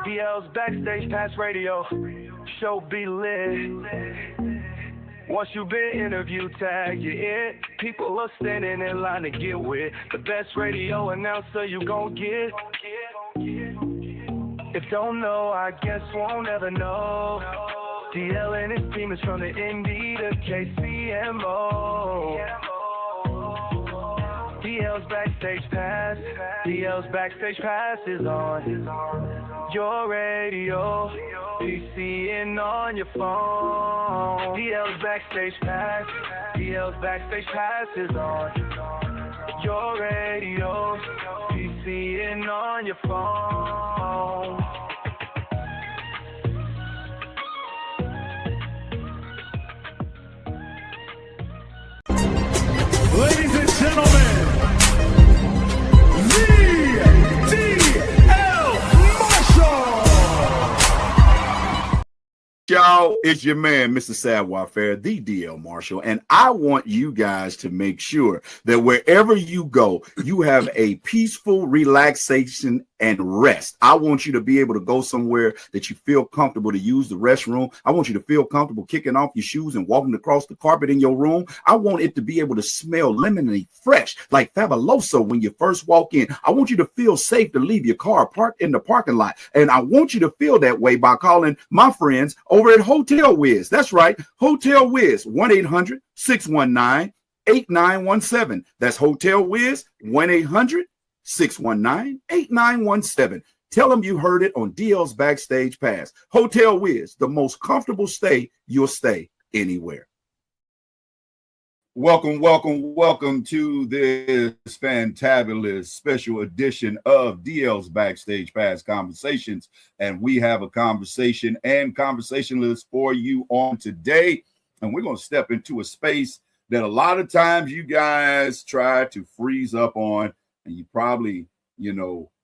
DL's Backstage Pass Radio. Show be lit. Once you've been interviewed, tag you in. People are standing in line to get with the best radio announcer you gon' get. If don't know, I guess won't ever know. DL and his team is from the Indy to KCMO. DL's Backstage Pass. DL's Backstage Pass is on your radio, PC, and on your phone. DL's Backstage Pass. DL's Backstage Pass is on your radio, PC, and on your phone. Ladies and gentlemen, the DL Marshall. Y'all, it's your man, Mr. Savoir-Faire, the DL Marshall, and I want you guys to make sure that wherever you go, you have a peaceful relaxation and rest. I want you to be able to go somewhere that you feel comfortable to use the restroom. I want you to feel comfortable kicking off your shoes and walking across the carpet in your room. I want it to be able to smell lemony fresh, like Fabuloso when you first walk in. I want you to feel safe to leave your car parked in the parking lot. And I want you to feel that way by calling my friends over at Hotel Wiz. That's right, Hotel Wiz, 1-800-619-8917. That's Hotel Wiz, 1-800-619-8917. Tell them you heard it on DL's Backstage Pass. Hotel Wiz, the most comfortable stay you'll stay anywhere. Welcome to this fantabulous special edition of DL's Backstage Pass Conversations. And we have a conversation and conversationalist for you on today. And we're going to step into a space that a lot of times you guys try to freeze up on. And you probably,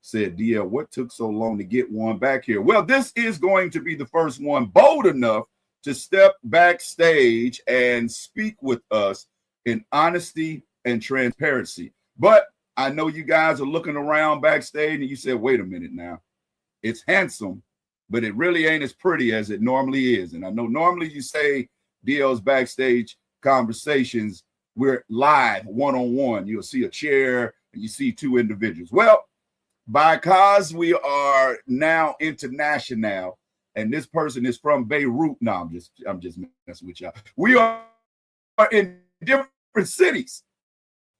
said, DL, what took so long to get one back here? Well, this is going to be the first one bold enough to step backstage and speak with us in honesty and transparency. But I know you guys are looking around backstage and you said, wait a minute now. It's handsome, but it really ain't as pretty as it normally is. And I know normally you say DL's Backstage Conversations, we're live one-on-one. You'll see a chair and you see two individuals. Well, because we are now international and this person is from Beirut. No, I'm just messing with y'all. We are in different cities.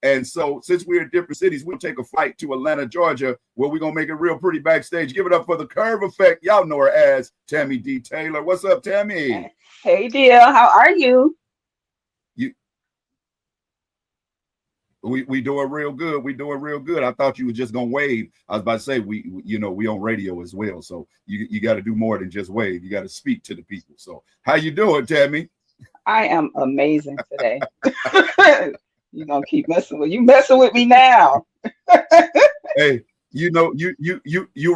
And so since we're in different cities, we'll take a flight to Atlanta, Georgia, where we're going to make it real pretty backstage. Give it up for the Curve Effect. Y'all know her as Tammy D. Taylor. What's up, Tammy? Hey, DL. How are you? We doing real good. We doing real good. I thought you were just going to wave. I was about to say, we on radio as well. So you got to do more than just wave. You got to speak to the people. So how you doing, Tammy? I am amazing today. You're gonna keep messing with me now. Hey, you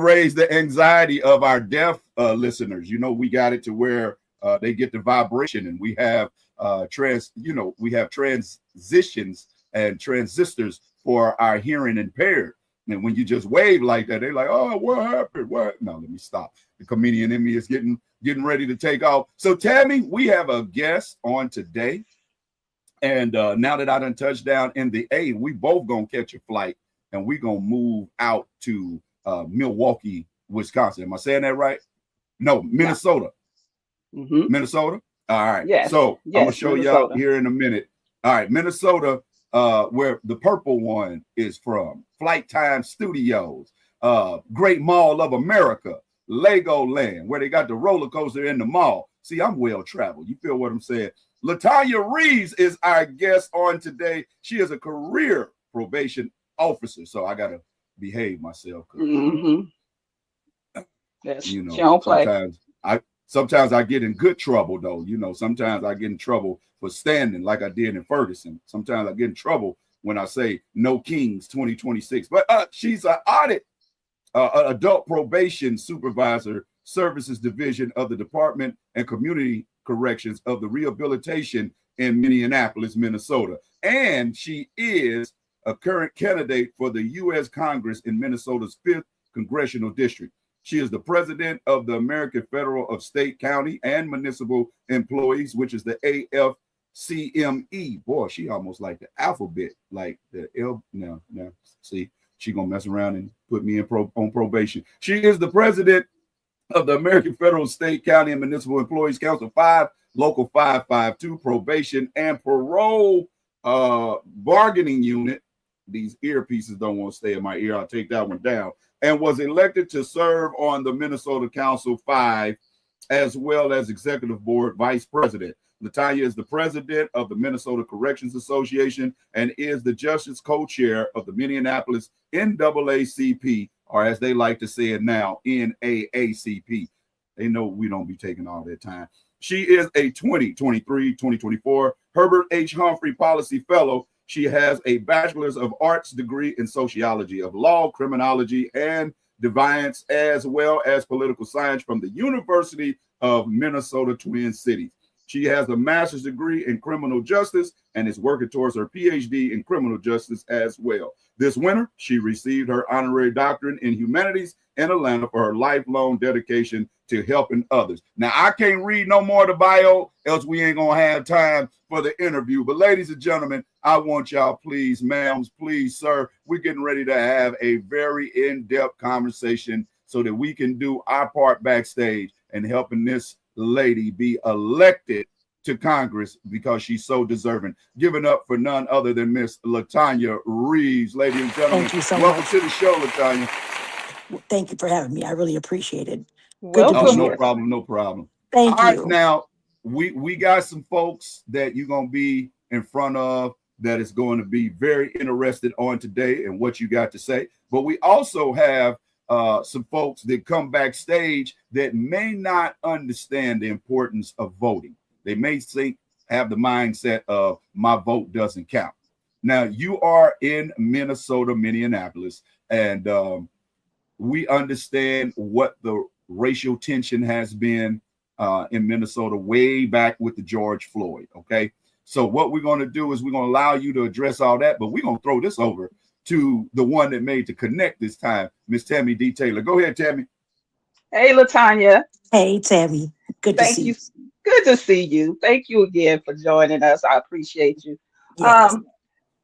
raise the anxiety of our deaf listeners. We got it to where they get the vibration, and we have transitions and transistors for our hearing impaired. And when you just wave like that, they're like, oh, what happened? What? No, let me stop. The comedian in me is getting ready to take off. So, Tammy, we have a guest on today. And now that I done touched down in the A, we both going to catch a flight and we going to move out to Milwaukee, Wisconsin. Am I saying that right? No, Minnesota. Mm-hmm. Minnesota? All right. Yes. So yes, I'm going to show Minnesota. y'all here in a minute. All right, Minnesota, where the purple one is from. Flight Time Studios, Great Mall of America, Legoland, where they got the roller coaster in the mall. See, I'm well traveled. You feel what I'm saying? LaTonya Reeves is our guest on today. She is a career probation officer, so I gotta behave myself. Mm-hmm. Yes, sometimes I get in good trouble though. Sometimes I get in trouble for standing like I did in Ferguson. Sometimes I get in trouble when I say no Kings 2026. But she's an adult probation supervisor, services division of the Department and Community Corrections of the Rehabilitation in Minneapolis, Minnesota. And she is a current candidate for the U.S. Congress in Minnesota's 5th Congressional District. She is the president of the American Federal of State, County, and Municipal Employees, which is the AFCME. Boy, she almost like the alphabet, like the L. No. See, she gonna mess around and put me on probation. She is the president of the American Federal, State, County, and Municipal Employees Council 5, Local 552, Probation and Parole Bargaining Unit. These earpieces don't want to stay in my ear. I'll take that one down. And was elected to serve on the Minnesota Council 5, as well as Executive Board Vice President. LaTonya is the president of the Minnesota Corrections Association and is the Justice Co-Chair of the Minneapolis NAACP, or as they like to say it now, NAACP. They know we don't be taking all that time. She is a 2023-2024 Herbert H. Humphrey Policy Fellow. She has a Bachelor's of Arts degree in Sociology of Law, Criminology, and Deviance, as well as Political Science from the University of Minnesota Twin Cities. She has a master's degree in criminal justice and is working towards her PhD in criminal justice as well. This winter, she received her honorary doctorate in humanities in Atlanta for her lifelong dedication to helping others. Now, I can't read no more of the bio, else we ain't gonna have time for the interview. But ladies and gentlemen, I want y'all, please, ma'ams, please, sir, we're getting ready to have a very in-depth conversation so that we can do our part backstage and helping this lady be elected to Congress because she's so deserving. Give it up for none other than Miss LaTonya Reeves. Ladies and gentlemen, Thank you so welcome much. to the show, LaTonya. Thank you for having me. I really appreciate it. Welcome. Oh, no problem, no problem. Thank All right, you. now we got some folks that you're gonna be in front of that is going to be very interested on today and what you got to say. But we also have some folks that come backstage that may not understand the importance of voting. They may have the mindset of my vote doesn't count. Now, you are in Minnesota, Minneapolis, and we understand what the racial tension has been in Minnesota way back with the George Floyd, okay? So what we're going to do is we're going to allow you to address all that, but we're going to throw this over to the one that made the connect this time, Miss Tammy D. Taylor. Go ahead, Tammy. Hey, LaTonya. Hey, Tammy. Good to Thank see you. you. Good to see you. Thank you again for joining us. I appreciate you. Yes.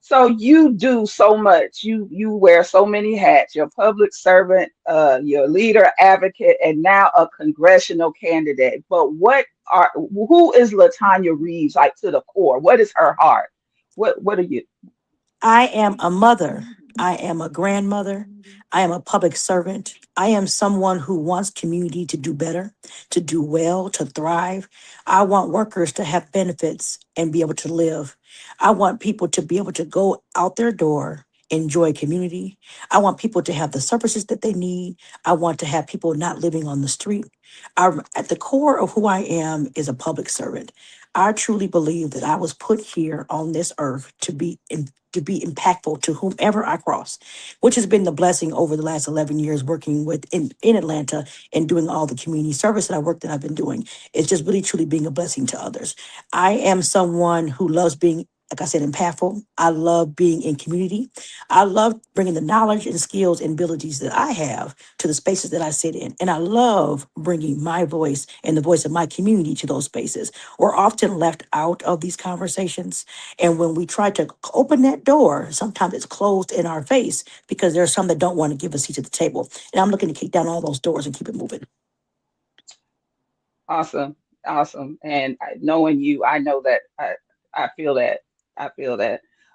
So you do so much. You wear so many hats. You're a public servant, you're a leader, advocate, and now a congressional candidate. But who is LaTonya Reeves, like, to the core? What is her heart? What are you? I am a mother. I am a grandmother. I am a public servant. I am someone who wants community to do better, to do well, to thrive. I want workers to have benefits and be able to live. I want people to be able to go out their door, enjoy community. I want people to have the services that they need. I want to have people not living on the street. At the core of who I am is a public servant. I truly believe that I was put here on this earth to be impactful to whomever I cross, which has been the blessing over the last 11 years working in Atlanta and doing all the community service that I've been doing. It's just really truly being a blessing to others. I am someone who loves being, like I said, impactful. I love being in community. I love bringing the knowledge and skills and abilities that I have to the spaces that I sit in. And I love bringing my voice and the voice of my community to those spaces. We're often left out of these conversations. And when we try to open that door, sometimes it's closed in our face because there are some that don't want to give a seat at the table. And I'm looking to kick down all those doors and keep it moving. Awesome. And knowing you, I know that I feel that.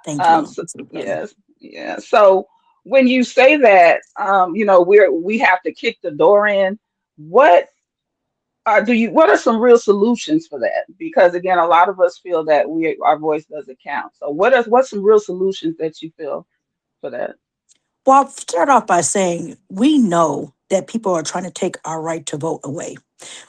Thank you. So, yes, yeah. So when you say that, we have to kick the door in. What are some real solutions for that? Because again, a lot of us feel that our voice doesn't count. So what's some real solutions that you feel for that? Well, I'll start off by saying we know that people are trying to take our right to vote away.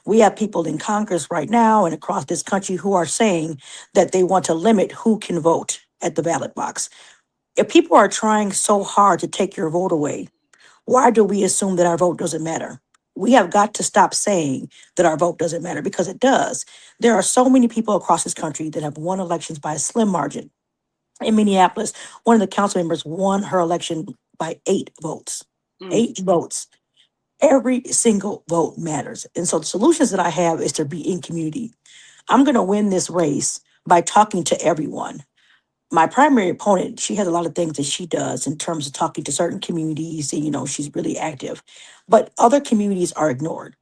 We have people in Congress right now and across this country who are saying that they want to limit who can vote at the ballot box. If people are trying so hard to take your vote away, why do we assume that our vote doesn't matter? We have got to stop saying that our vote doesn't matter because it does. There are so many people across this country that have won elections by a slim margin. In Minneapolis, one of the council members won her election by 8 votes. 8 votes. Every single vote matters. And so the solutions that I have is to be in community. I'm going to win this race by talking to everyone. My primary opponent, she has a lot of things that she does in terms of talking to certain communities, and she's really active. But other communities are ignored.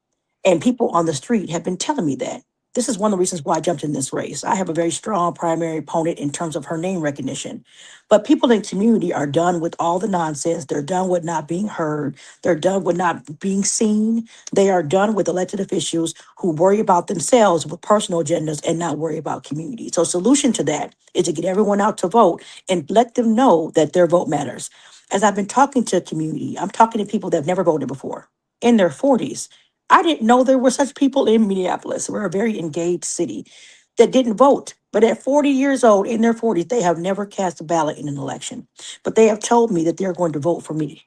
And people on the street have been telling me that. This is one of the reasons why I jumped in this race. I have a very strong primary opponent in terms of her name recognition. But people in community are done with all the nonsense. They're done with not being heard. They're done with not being seen. They are done with elected officials who worry about themselves with personal agendas and not worry about community. So solution to that is to get everyone out to vote and let them know that their vote matters. As I've been talking to community, I'm talking to people that have never voted before in their 40s. I didn't know there were such people in Minneapolis. We're a very engaged city that didn't vote. But at 40 years old, in their 40s, they have never cast a ballot in an election. But they have told me that they're going to vote for me,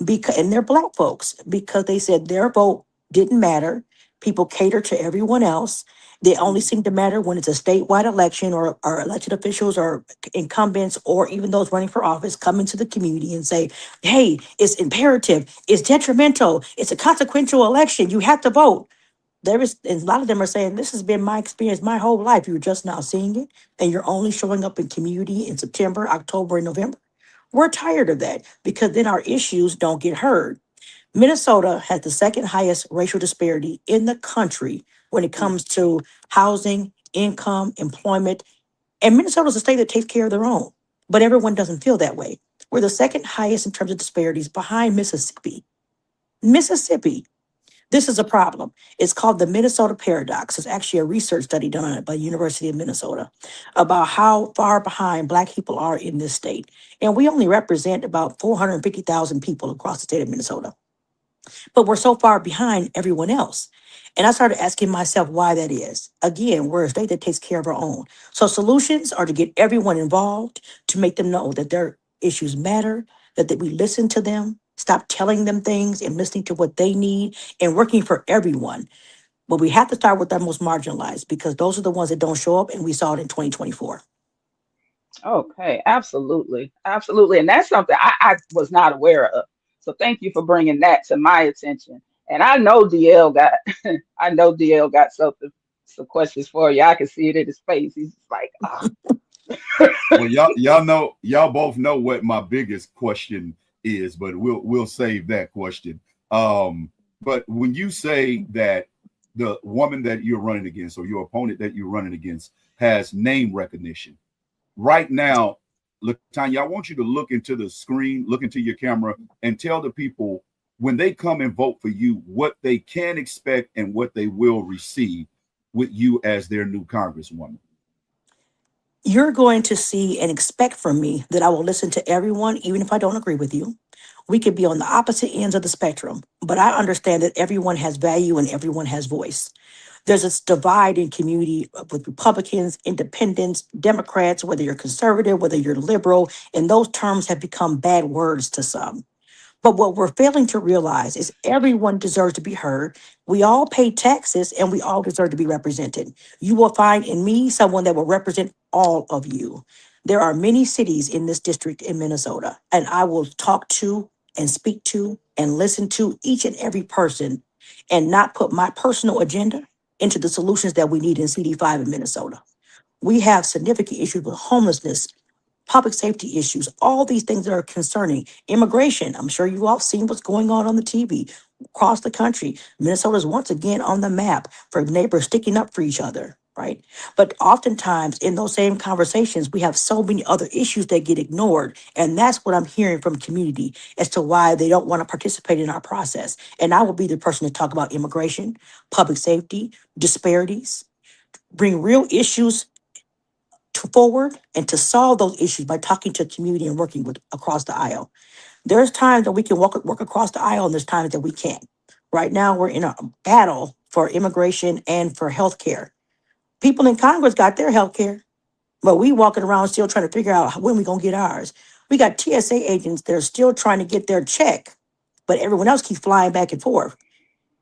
because and they're black folks, because they said their vote didn't matter. People cater to everyone else. They only seem to matter when it's a statewide election, or elected officials or incumbents or even those running for office come into the community and say, hey, it's imperative, it's detrimental, it's a consequential election, you have to vote. And a lot of them are saying, this has been my experience my whole life. You're just now seeing it, and you're only showing up in community in September, October, and November. We're tired of that because then our issues don't get heard. Minnesota has the second highest racial disparity in the country when it comes to housing, income, employment. And Minnesota's a state that takes care of their own, but everyone doesn't feel that way. We're the second highest in terms of disparities behind Mississippi. Mississippi, this is a problem. It's called the Minnesota paradox. It's actually a research study done on it by the University of Minnesota about how far behind Black people are in this state. And we only represent about 450,000 people across the state of Minnesota, but we're so far behind everyone else. And I started asking myself why that is. Again, we're a state that takes care of our own. So solutions are to get everyone involved, to make them know that their issues matter, that we listen to them, stop telling them things and listening to what they need and working for everyone. But we have to start with our most marginalized, because those are the ones that don't show up, and we saw it in 2024. Okay, absolutely, absolutely, and that's something I was not aware of. So thank you for bringing that to my attention. And I know DL got, I know DL got something, some questions for you. I can see it in his face. He's just like, ah, Well, y'all both know what my biggest question is, but we'll save that question. But when you say that the woman that you're running against, or your opponent that you're running against, has name recognition, right now, LaTonya, I want you to look into the screen, look into your camera, and tell the people, when they come and vote for you, what they can expect and what they will receive with you as their new congresswoman. You're going to see and expect from me that I will listen to everyone, even if I don't agree with you. We could be on the opposite ends of the spectrum, but I understand that everyone has value and everyone has voice. There's this divide in community with Republicans, independents, Democrats, whether you're conservative, whether you're liberal, and those terms have become bad words to some. But what we're failing to realize is everyone deserves to be heard. We all pay taxes and we all deserve to be represented. You will find in me someone that will represent all of you. There are many cities in this district in Minnesota, and I will talk to and speak to and listen to each and every person and not put my personal agenda into the solutions that we need in CD5 in Minnesota. We have significant issues with homelessness, public safety issues, all these things that are concerning immigration. I'm sure you all seen what's going on the TV across the country. Minnesota's once again on the map for neighbors sticking up for each other, right? But oftentimes in those same conversations, we have so many other issues that get ignored. And that's what I'm hearing from community as to why they don't want to participate in our process. And I will be the person to talk about immigration, public safety, disparities, bring real issues to forward and to solve those issues by talking to the community and working with across the aisle. There's times that we can work across the aisle, and there's times that we can't. Right now, we're in a battle for immigration and for healthcare. People in Congress got their healthcare, but we walking around still trying to figure out when we gonna get ours. We got TSA agents that are still trying to get their check, but everyone else keeps flying back and forth,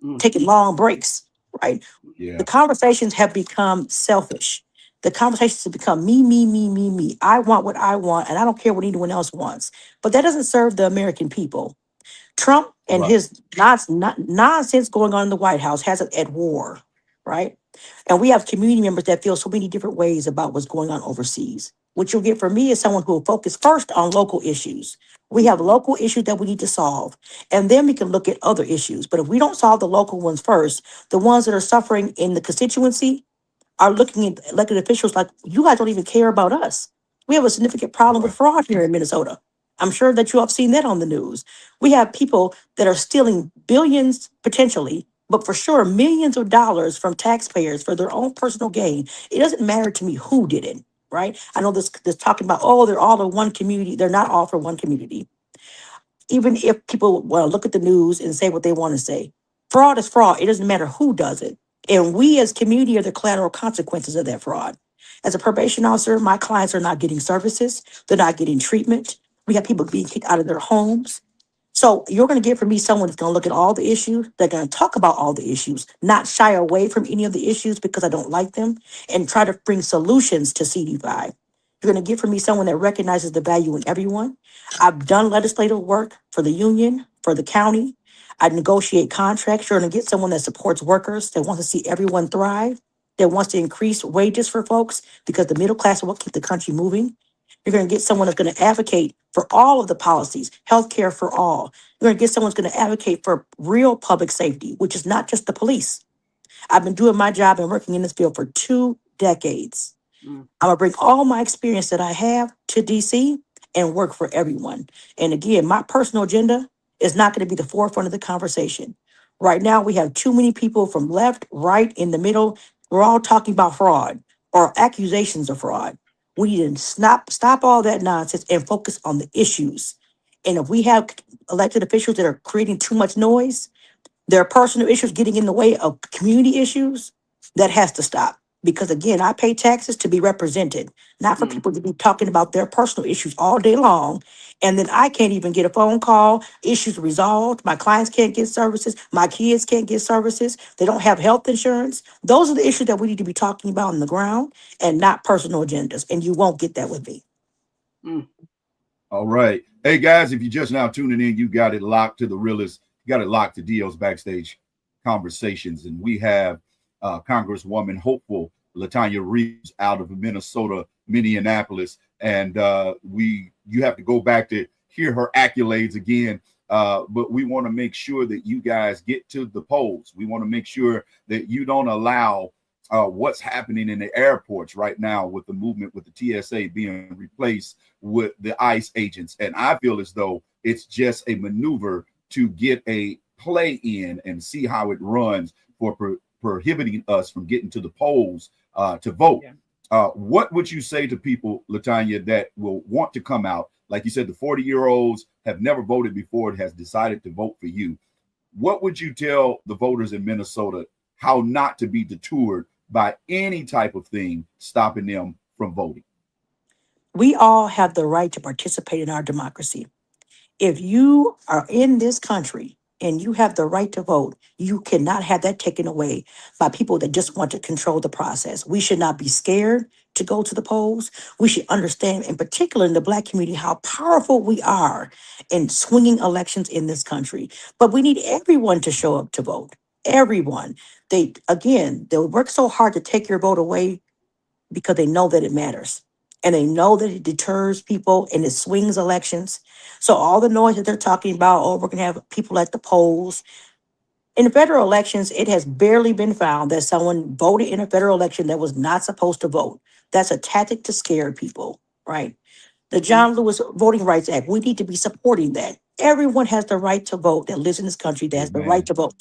mm, taking long breaks, right? Yeah. The conversations have become selfish. The conversations have become me, me, me, me, me. I want what I want, and I don't care what anyone else wants. But that doesn't serve the American people. Trump and Right. his nonsense going on in the White House has it at war, right? And we have community members that feel so many different ways about what's going on overseas. What you'll get from me is someone who will focus first on local issues. We have local issues that we need to solve, and then we can look at other issues. But if we don't solve the local ones first, the ones that are suffering in the constituency are looking at elected officials like, you guys don't even care about us. We have a significant problem with Right. fraud here in Minnesota. I'm sure that you all have seen that on the news. We have people that are stealing billions potentially, but for sure millions of dollars from taxpayers for their own personal gain. It doesn't matter to me who did it, right? I know this talking about, oh, they're all in one community. They're not all for one community. Even if people want to look at the news and say what they want to say, fraud is fraud. It doesn't matter who does it. And we as community are the collateral consequences of that fraud. As a probation officer, my clients are not getting services. They're not getting treatment. We have people being kicked out of their homes. So you're going to get from me someone that's going to look at all the issues. They're going to talk about all the issues, not shy away from any of the issues because I don't like them, and try to bring solutions to CD5. You're going to get from me someone that recognizes the value in everyone. I've done legislative work for the union, for the county. I negotiate contracts. You're going to get someone that supports workers, that wants to see everyone thrive, that wants to increase wages for folks because the middle class will keep the country moving. You're going to get someone that's going to advocate for all of the policies, healthcare for all. You're going to get someone who's going to advocate for real public safety, which is not just the police. I've been doing my job and working in this field for 2 decades. Mm. I'm going to bring all my experience that I have to DC and work for everyone. And again, my personal agenda is not going to be the forefront of the conversation. Right now, we have too many people from left, right, in the middle. We're all talking about fraud or accusations of fraud. We need to stop all that nonsense and focus on the issues. And if we have elected officials that are creating too much noise, their personal issues getting in the way of community issues, that has to stop. Because again, I pay taxes to be represented, not for people to be talking about their personal issues all day long. And then I can't even get a phone call, issues resolved. My clients can't get services. My kids can't get services. They don't have health insurance. Those are the issues that we need to be talking about on the ground and not personal agendas. And you won't get that with me. Mm. All right. Hey, guys, if you're just now tuning in, you got it locked to the realest. You got it locked to DL's Backstage Conversations. And we have Congresswoman hopeful LaTonya Reeves out of Minnesota, Minneapolis. And you have to go back to hear her accolades again. But we want to make sure that you guys get to the polls. We want to make sure that you don't allow what's happening in the airports right now with the movement with the TSA being replaced with the ICE agents. And I feel as though it's just a maneuver to get a play in and see how it runs for prohibiting us from getting to the polls to vote. Yeah. What would you say to people, LaTonya, that will want to come out? Like you said, the 40-year-olds have never voted before, has decided to vote for you. What would you tell the voters in Minnesota how not to be detoured by any type of thing stopping them from voting? We all have the right to participate in our democracy. If you are in this country and you have the right to vote, you cannot have that taken away by people that just want to control the process. We should not be scared to go to the polls. We should understand, in particular in the Black community, how powerful we are in swinging elections in this country. But we need everyone to show up to vote. Everyone. They work so hard to take your vote away because they know that it matters. And they know that it deters people and it swings elections. So all the noise that they're talking about, oh, we're going to have people at the polls. In the federal elections, it has barely been found that someone voted in a federal election that was not supposed to vote. That's a tactic to scare people, right? The John Lewis Voting Rights Act, we need to be supporting that. Everyone has the right to vote that lives in this country that has the right to vote.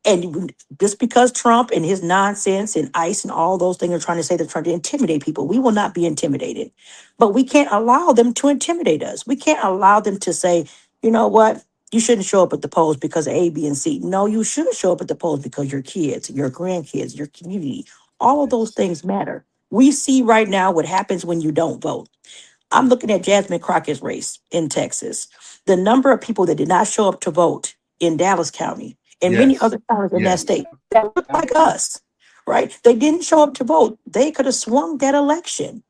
And just because Trump and his nonsense and ICE and all those things are trying to say they're trying to intimidate people, we will not be intimidated. But we can't allow them to intimidate us. We can't allow them to say, you know what, you shouldn't show up at the polls because of A, B, and C. No, you should show up at the polls because your kids, your grandkids, your community, all of those things matter. We see right now what happens when you don't vote. I'm looking at Jasmine Crockett's race in Texas. The number of people that did not show up to vote in Dallas County and many other counties in that state that look like us, right? They didn't show up to vote. They could have swung that election.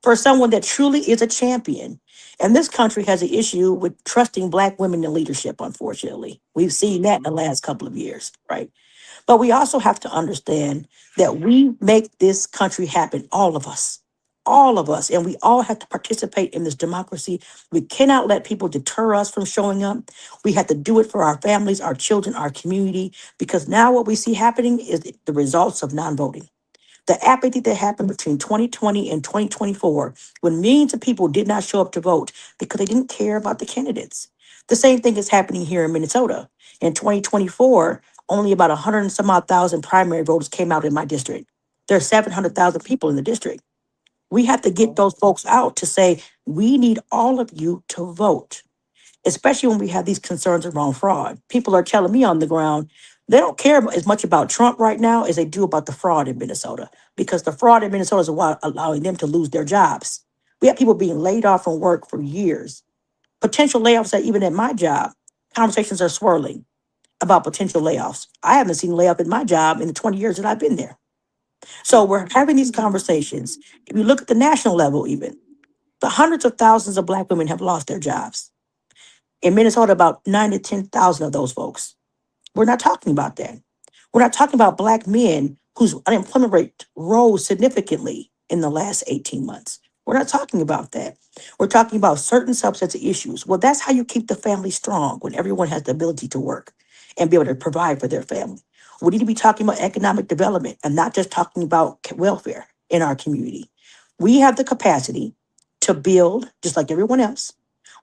for someone that truly is a champion. And this country has an issue with trusting Black women in leadership, unfortunately. We've seen that in the last couple of years, right? But we also have to understand that we make this country happen, all of us, and we all have to participate in this democracy. We cannot let people deter us from showing up. We have to do it for our families, our children, our community, because now what we see happening is the results of non-voting. The apathy that happened between 2020 and 2024, when millions of people did not show up to vote because they didn't care about the candidates. The same thing is happening here in Minnesota. In 2024, only about 100 and some odd thousand primary voters came out in my district. There are 700,000 people in the district. We have to get those folks out to say, we need all of you to vote, especially when we have these concerns around fraud. People are telling me on the ground, they don't care as much about Trump right now as they do about the fraud in Minnesota, because the fraud in Minnesota is what allowing them to lose their jobs. We have people being laid off from work for years. Potential layoffs that even at my job, conversations are swirling about potential layoffs. I haven't seen layoff in my job in the 20 years that I've been there. So we're having these conversations. If you look at the national level, even the hundreds of thousands of Black women have lost their jobs. In Minnesota, about 9 to 10,000 of those folks. We're not talking about that. We're not talking about Black men whose unemployment rate rose significantly in the last 18 months. We're not talking about that. We're talking about certain subsets of issues. Well, that's how you keep the family strong, when everyone has the ability to work and be able to provide for their family. We need to be talking about economic development and not just talking about welfare in our community. We have the capacity to build just like everyone else.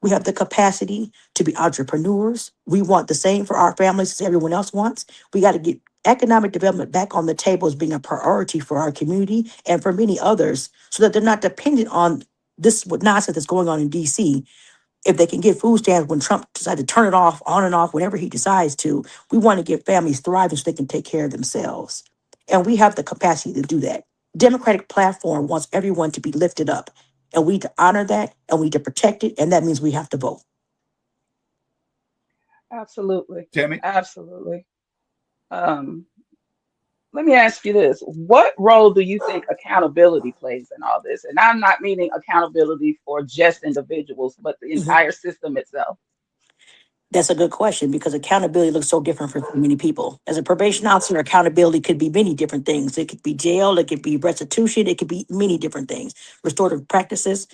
We have the capacity to be entrepreneurs. We want the same for our families as everyone else wants. We got to get economic development back on the table as being a priority for our community and for many others, so that they're not dependent on this nonsense that's going on in DC. If they can get food stamps when Trump decides to turn it off, on and off, whenever he decides to, we want to get families thriving so they can take care of themselves. And we have the capacity to do that. Democratic platform wants everyone to be lifted up. And we need to honor that, and we need to protect it. And that means we have to vote. Absolutely. Tammy? Absolutely. Um, Let me ask you this. What role do you think accountability plays in all this? And I'm not meaning accountability for just individuals, but the Mhm. entire system itself. That's a good question, because accountability looks so different for so many people. As a probation officer, accountability could be many different things. It could be jail, it could be restitution, it could be many different things, restorative practices.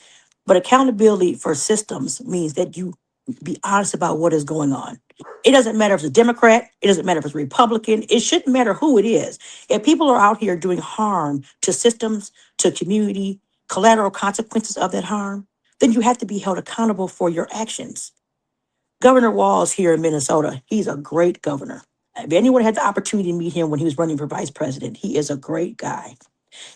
But accountability for systems means that you be honest about what is going on. It doesn't matter if it's a Democrat, it doesn't matter if it's a Republican, it shouldn't matter who it is. If people are out here doing harm to systems, to community, collateral consequences of that harm, then you have to be held accountable for your actions. Governor Walz here in Minnesota, he's a great governor. If anyone had the opportunity to meet him when he was running for vice president, he is a great guy.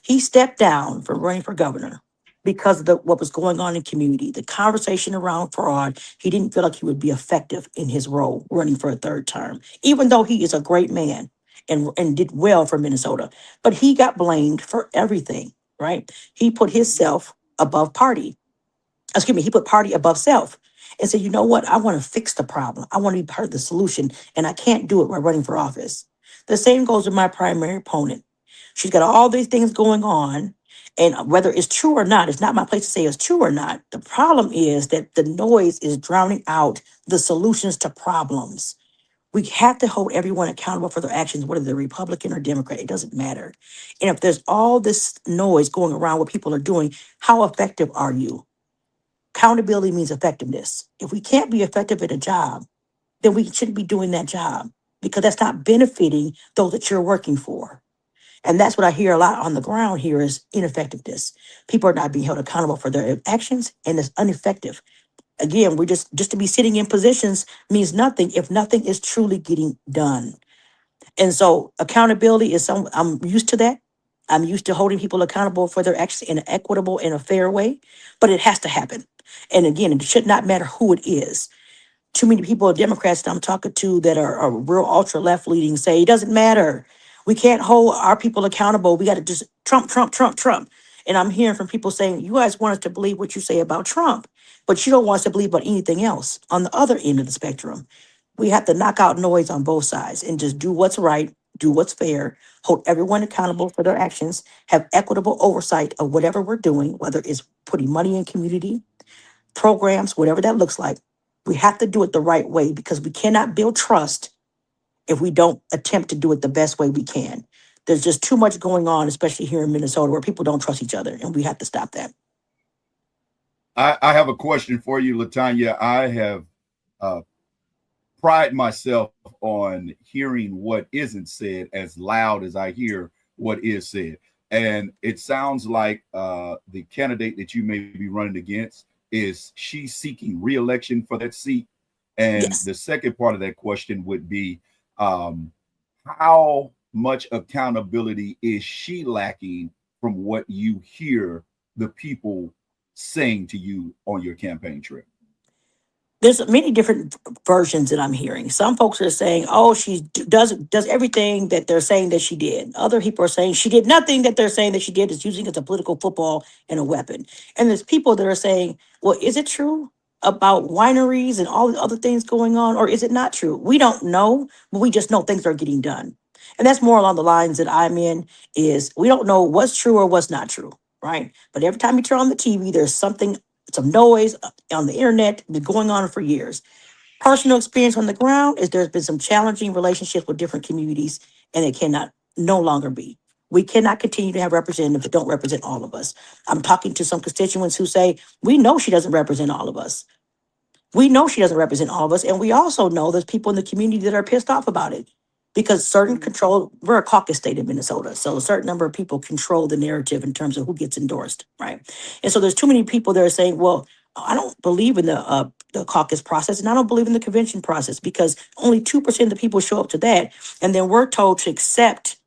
He stepped down from running for governor because of what was going on in community, the conversation around fraud. He didn't feel like he would be effective in his role running for a third term, even though he is a great man and did well for Minnesota. But he got blamed for everything, right? He put himself above party. Excuse me, he put party above self and said, you know what? I want to fix the problem. I want to be part of the solution, and I can't do it by running for office. The same goes with my primary opponent. She's got all these things going on, and whether it's true or not, it's not my place to say it's true or not. The problem is that the noise is drowning out the solutions to problems. We have to hold everyone accountable for their actions, whether they're Republican or Democrat. It doesn't matter. And if there's all this noise going around what people are doing, how effective are you? Accountability means effectiveness. If we can't be effective at a job, then we shouldn't be doing that job, because that's not benefiting those that you're working for. And that's what I hear a lot on the ground here is ineffectiveness. People are not being held accountable for their actions, and it's ineffective. Again, we're just to be sitting in positions means nothing if nothing is truly getting done. And so accountability is I'm used to that. I'm used to holding people accountable for their actions in an equitable and a fair way, but it has to happen. And again, it should not matter who it is. Too many people, Democrats that I'm talking to that are real ultra left leaning, say it doesn't matter. We can't hold our people accountable. We got to just Trump, Trump, Trump, Trump. And I'm hearing from people saying, you guys want us to believe what you say about Trump, but you don't want us to believe about anything else on the other end of the spectrum. We have to knock out noise on both sides and just do what's right, do what's fair, hold everyone accountable for their actions, have equitable oversight of whatever we're doing, whether it's putting money in community, programs, whatever that looks like. We have to do it the right way because we cannot build trust if we don't attempt to do it the best way we can. There's just too much going on, especially here in Minnesota, where people don't trust each other, and we have to stop that. I have a question for you, LaTonya. I have pride myself on hearing what isn't said as loud as I hear what is said. And it sounds like the candidate that you may be running against is she seeking re-election for that seat. And Yes. the second part of that question would be how much accountability is she lacking from what you hear the people saying to you on your campaign trail? There's many different versions that I'm hearing. Some folks are saying, "Oh, she does everything that they're saying that she did." Other people are saying she did nothing that they're saying that she did, is using it as a political football and a weapon. And there's people that are saying, "Well, is it true about wineries and all the other things going on, or is it not true?" We don't know, but we just know things are getting done. And that's more along the lines that I'm in, is we don't know what's true or what's not true, right? But every time you turn on the TV, there's something, some noise on the internet been going on for years. Personal experience on the ground is there's been some challenging relationships with different communities, and it cannot no longer be. We cannot continue to have representatives that don't represent all of us. I'm talking to some constituents who say, we know she doesn't represent all of us. We know she doesn't represent all of us. And we also know there's people in the community that are pissed off about it because certain control, we're a caucus state in Minnesota. So a certain number of people control the narrative in terms of who gets endorsed, right? And so there's too many people that are saying, well, I don't believe in the caucus process, and I don't believe in the convention process because only 2% of the people show up to that. And then we're told to accept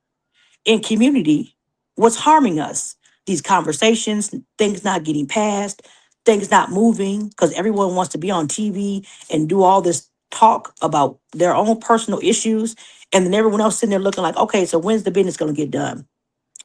in community what's harming us. These conversations, things not getting passed, things not moving, because everyone wants to be on TV and do all this talk about their own personal issues. And then everyone else sitting there looking like, okay, so when's the business going to get done?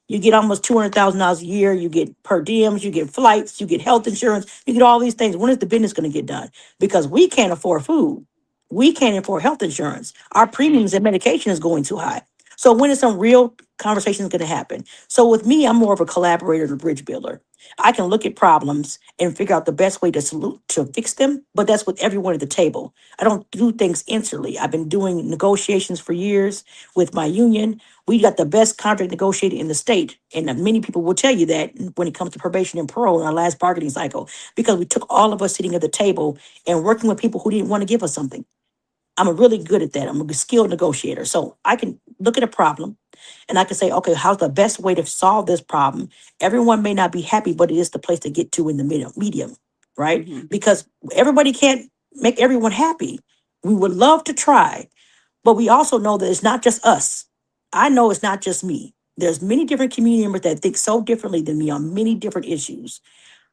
You get almost $200,000 a year. You get per diems, you get flights, you get health insurance, you get all these things. When is the business going to get done? Because we can't afford food. We can't afford health insurance. Our premiums and medication is going too high. So when is some real conversations going to happen? So with me, I'm more of a collaborator and a bridge builder. I can look at problems and figure out the best way to fix them, but that's with everyone at the table. I don't do things instantly. I've been doing negotiations for years with my union. We got the best contract negotiated in the state. And many people will tell you that when it comes to probation and parole in our last bargaining cycle, because we took all of us sitting at the table and working with people who didn't want to give us something. I'm really good at that. I'm a skilled negotiator. So I can look at a problem and I can say, okay, how's the best way to solve this problem? Everyone may not be happy, but it is the place to get to in the medium, right? Mhm. Because everybody can't make everyone happy. We would love to try, but we also know that it's not just us. I know it's not just me. There's many different community members that think so differently than me on many different issues.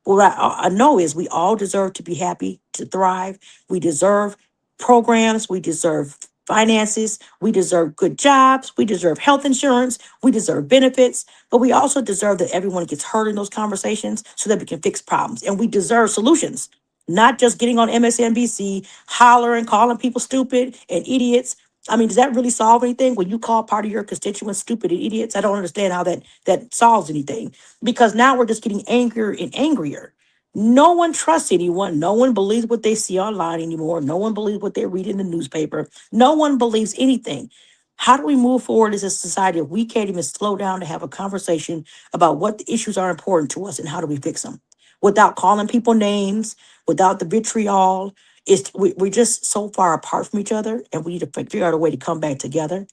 What I know is we all deserve to be happy, to thrive. We deserve programs. We deserve finances. We deserve good jobs. We deserve health insurance. We deserve benefits. But we also deserve that everyone gets heard in those conversations so that we can fix problems. And we deserve solutions, not just getting on MSNBC, hollering, calling people stupid and idiots. I mean, does that really solve anything when you call part of your constituents stupid and idiots? I don't understand how that solves anything, because now we're just getting angrier and angrier. No one trusts anyone. No one believes what they see online anymore. No one believes what they read in the newspaper. No one believes anything. How do we move forward as a society if we can't even slow down to have a conversation about what the issues are important to us and how do we fix them without calling people names, without the vitriol? We're just so far apart from each other, and we need to figure out a way to come back together.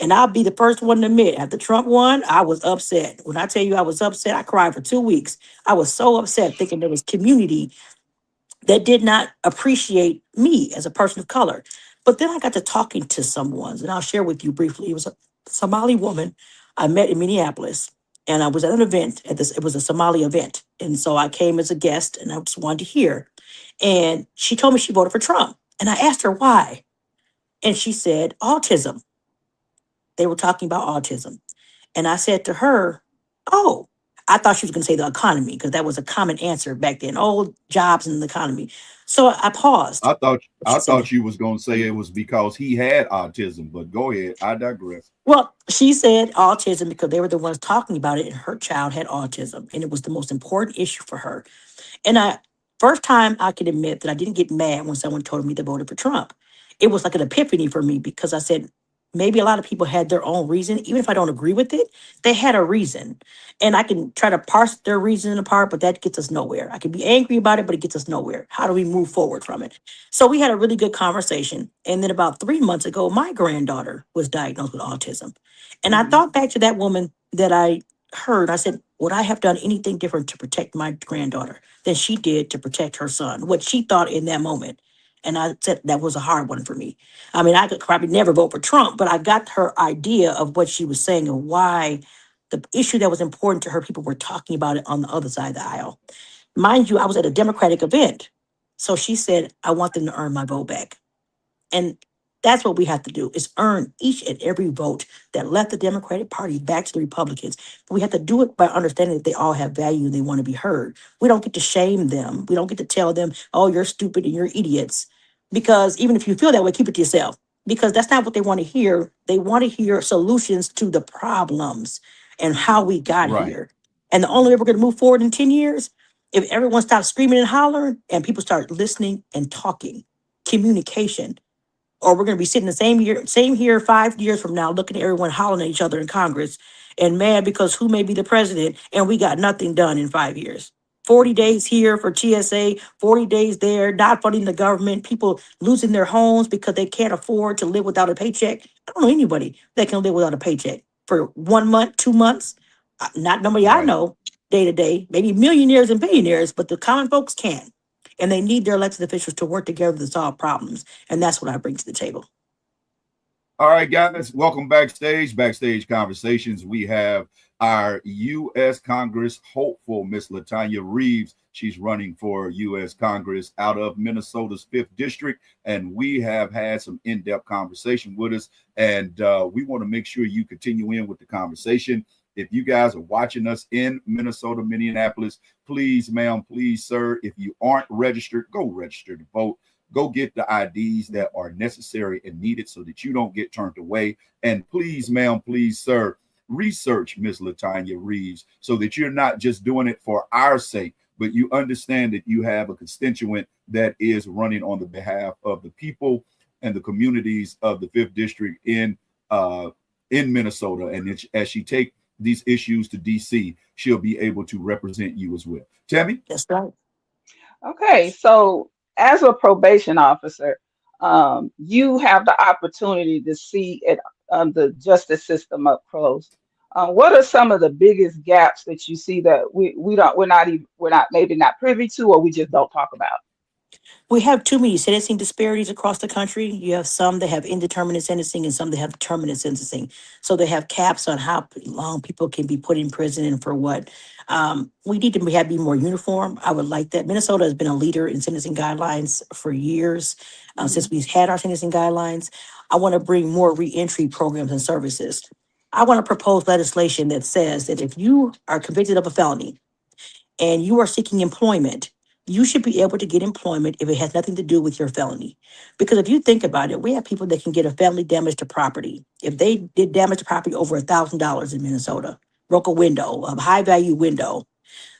And I'll be the first one to admit, after Trump won, I was upset. When I tell you I was upset, I cried for 2 weeks. I was so upset thinking there was community that did not appreciate me as a person of color. But then I got to talking to someone, and I'll share with you briefly. It was a Somali woman I met in Minneapolis, and I was at an event at this. It was a Somali event, and so I came as a guest, and I just wanted to hear. And she told me she voted for Trump, and I asked her why, and she said autism. They were talking about autism. And I said to her, oh, I thought she was going to say the economy because that was a common answer back then. Oh, jobs and the economy. So I paused. I She said, thought you was gonna say it was because he had autism, but go ahead. I digress. well, she said autism because they were the ones talking about it, and her child had autism, and it was the most important issue for her. And first time I can admit that I didn't get mad when someone told me they voted for Trump. It was like an epiphany for me because I said, maybe a lot of people had their own reason. Even if I don't agree with it, they had a reason. And I can try to parse their reason apart, but that gets us nowhere. I can be angry about it, but it gets us nowhere. How do we move forward from it? So we had a really good conversation. And then about 3 months ago, my granddaughter was diagnosed with autism. And I Mhm. thought back to that woman that I heard. I said, would I have done anything different to protect my granddaughter than she did to protect her son? What she thought in that moment. And I said that was a hard one for me. I mean, I could probably never vote for Trump, but I got her idea of what she was saying and why the issue that was important to her, people were talking about it on the other side of the aisle. Mind you, I was at a Democratic event. So she said, I want them to earn my vote back. And that's what we have to do is earn each and every vote that left the Democratic Party back to the Republicans. But we have to do it by understanding that they all have value and they want to be heard. We don't get to shame them. We don't get to tell them, oh, you're stupid and you're idiots. Because even if you feel that way, keep it to yourself. Because that's not what they want to hear. They want to hear solutions to the problems and how we got Right. here. And the only way we're going to move forward in 10 years, if everyone stops screaming and hollering and people start listening and talking, communication, or we're going to be sitting the same here 5 years from now, looking at everyone hollering at each other in Congress and mad because who may be the president, and we got nothing done in 5 years. 40 days here for TSA, 40 days there, not funding the government, people losing their homes because they can't afford to live without a paycheck. I don't know anybody that can live without a paycheck for 1 month, 2 months. Not nobody I Right. know day to day, maybe millionaires and billionaires, but the common folks can. And they need their elected officials to work together to solve problems. And that's what I bring to the table. All right, guys, welcome backstage. Backstage Conversations. We have our U.S. Congress hopeful, Miss LaTonya Reeves. She's running for U.S. Congress out of Minnesota's 5th District. And we have had some in-depth conversation with us. And we want to make sure you continue in with the conversation. If you guys are watching us in Minnesota, Minneapolis, please, ma'am, please, sir, if you aren't registered, go register to vote. Go get the IDs that are necessary and needed so that you don't get turned away. And please, ma'am, please, sir, research Miss LaTonya Reeves so that you're not just doing it for our sake, but you understand that you have a constituent that is running on the behalf of the people and the communities of the 5th District in Minnesota. And as she take these issues to DC, she'll be able to represent you as well. Tammy? That's right. Okay, so as a probation officer, you have the opportunity to see it, the justice system up close. What are some of the biggest gaps that you see that we're not maybe not privy to, or we just don't talk about? We have too many sentencing disparities across the country. You have some that have indeterminate sentencing and some that have determinate sentencing. So they have caps on how long people can be put in prison and for what. We need to be more uniform. I would like that. Minnesota has been a leader in sentencing guidelines for years, since Mhm. we've had our sentencing guidelines. I want to bring more reentry programs and services. I want to propose legislation that says that if you are convicted of a felony, and you are seeking employment, you should be able to get employment if it has nothing to do with your felony. Because if you think about it, we have people that can get a felony damage to property. If they did damage to property over $1,000 in Minnesota, broke a window, a high value window,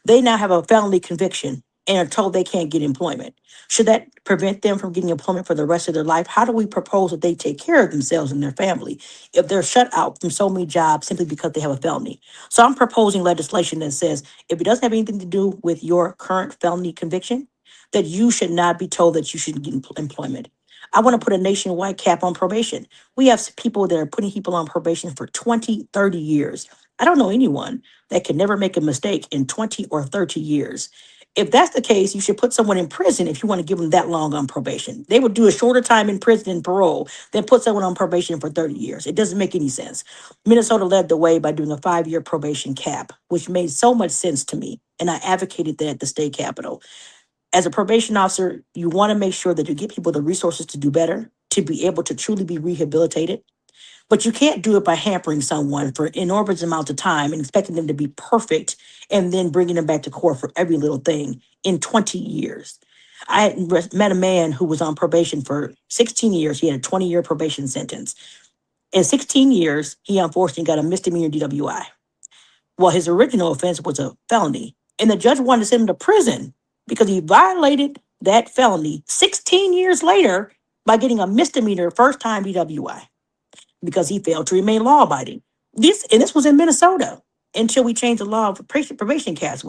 they now have a felony conviction and are told they can't get employment. Should that prevent them from getting employment for the rest of their life? How do we propose that they take care of themselves and their family if they're shut out from so many jobs simply because they have a felony? So I'm proposing legislation that says if it doesn't have anything to do with your current felony conviction, that you should not be told that you shouldn't get employment. I want to put a nationwide cap on probation. We have people that are putting people on probation for 20, 30 years. I don't know anyone that can never make a mistake in 20 or 30 years. If that's the case, you should put someone in prison if you want to give them that long on probation. They would do a shorter time in prison and parole than put someone on probation for 30 years. It doesn't make any sense. Minnesota led the way by doing a 5-year probation cap, which made so much sense to me. And I advocated that at the state capitol. As a probation officer, you want to make sure that you give people the resources to do better, to be able to truly be rehabilitated. But you can't do it by hampering someone for enormous amounts of time and expecting them to be perfect and then bringing them back to court for every little thing in 20 years. I had met a man who was on probation for 16 years. He had a 20-year probation sentence. In 16 years, he unfortunately got a misdemeanor DWI. Well, his original offense was a felony, and the judge wanted to send him to prison because he violated that felony 16 years later by getting a misdemeanor first time DWI because he failed to remain law abiding. This was in Minnesota until we changed the law for probation cats.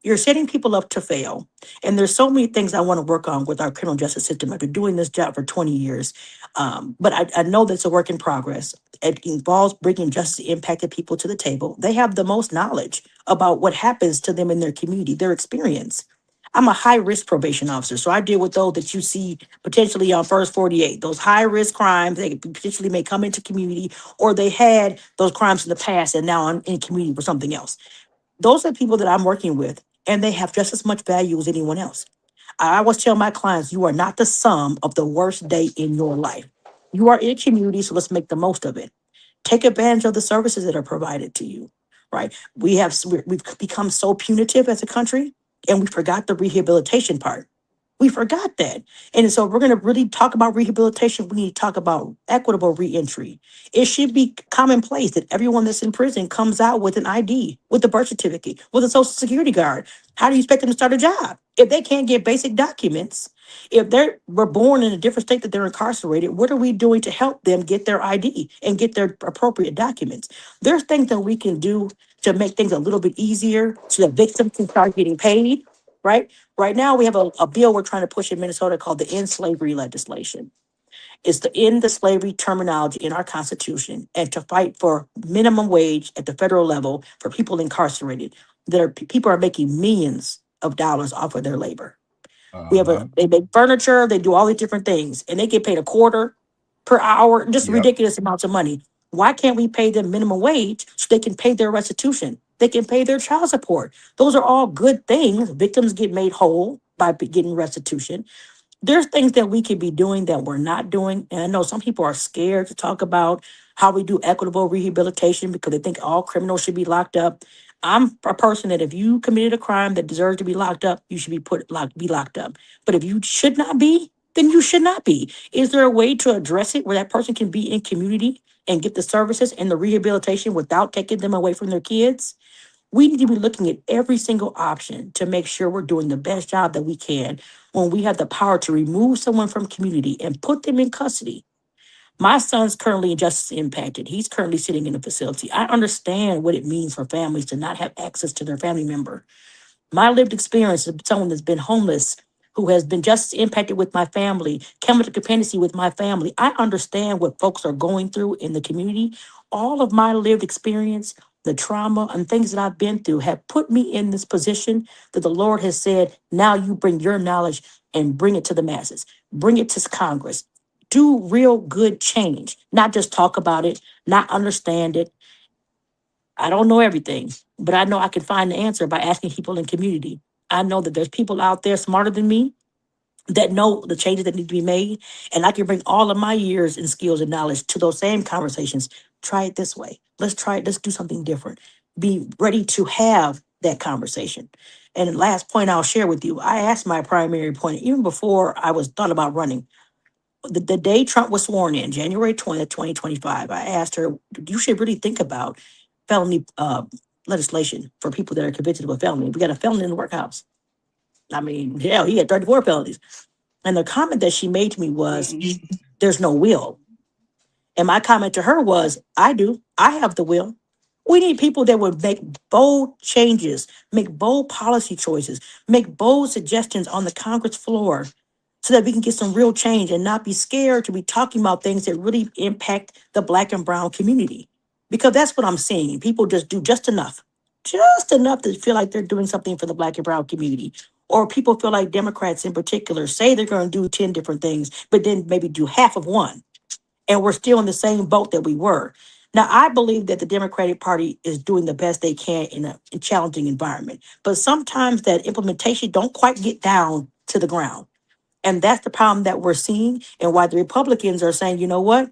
You're setting people up to fail, and there's so many things I want to work on with our criminal justice system. I've been doing this job for 20 years, but I know that's a work in progress. It involves bringing justice impacted people to the table. They have the most knowledge about what happens to them in their community, their experience. I'm a high risk probation officer, so I deal with those that you see potentially on first 48, those high risk crimes. They potentially may come into community, or they had those crimes in the past and now I'm in community for something else. Those are people that I'm working with, and they have just as much value as anyone else. I always tell my clients, you are not the sum of the worst day in your life. You are in a community, so let's make the most of it. Take advantage of the services that are provided to you, right? We've become so punitive as a country, and we forgot the rehabilitation part. We forgot that. And so if we're going to really talk about rehabilitation, we need to talk about equitable reentry. It should be commonplace that everyone that's in prison comes out with an ID, with a birth certificate, with a social security card. How do you expect them to start a job if they can't get basic documents? If they were born in a different state that they're incarcerated, what are we doing to help them get their ID and get their appropriate documents? There's things that we can do to make things a little bit easier so that victims can start getting paid, right? Right now, we have a bill we're trying to push in Minnesota called the End Slavery legislation. It's to end the slavery terminology in our Constitution and to fight for minimum wage at the federal level for people incarcerated. People are making millions of dollars off of their labor. They make furniture, they do all these different things, and they get paid a quarter per hour, just Yep. ridiculous amounts of money. Why can't we pay them minimum wage so they can pay their restitution? They can pay their child support. Those are all good things. Victims get made whole by getting restitution. There's things that we could be doing that we're not doing. And I know some people are scared to talk about how we do equitable rehabilitation because they think all criminals should be locked up. I'm a person that if you committed a crime that deserves to be locked up, you should be locked up. But if you should not be, then you should not be. Is there a way to address it where that person can be in community and get the services and the rehabilitation without taking them away from their kids? We need to be looking at every single option to make sure we're doing the best job that we can when we have the power to remove someone from community and put them in custody. My son's currently justice impacted. He's currently sitting in a facility. I understand what it means for families to not have access to their family member. My lived experience of someone that's been homeless, who has been just impacted with my family, chemical dependency with my family. I understand what folks are going through in the community. All of my lived experience, the trauma and things that I've been through have put me in this position that the Lord has said, now you bring your knowledge and bring it to the masses, bring it to Congress. Do real good change, not just talk about it, not understand it. I don't know everything, but I know I can find the answer by asking people in community. I know that there's people out there smarter than me that know the changes that need to be made, and I can bring all of my years and skills and knowledge to those same conversations. Try it this way. Let's try it. Let's do something different. Be ready to have that conversation. And the last point I'll share with you, I asked my primary point even before I was thought about running. The day Trump was sworn in, January 20th, 2025, I asked her, you should really think about felony legislation for people that are convicted of a felony. We got a felon in the workhouse. I mean, hell, he had 34 felonies. And the comment that she made to me was, there's no will. And my comment to her was, I do. I have the will. We need people that would make bold changes, make bold policy choices, make bold suggestions on the Congress floor so that we can get some real change and not be scared to be talking about things that really impact the Black and brown community. Because that's what I'm seeing. People just do just enough to feel like they're doing something for the Black and brown community. Or people feel like Democrats in particular say they're going to do 10 different things, but then maybe do half of one. And we're still in the same boat that we were. Now, I believe that the Democratic Party is doing the best they can in a challenging environment. But sometimes that implementation don't quite get down to the ground. And that's the problem that we're seeing and why the Republicans are saying, you know what?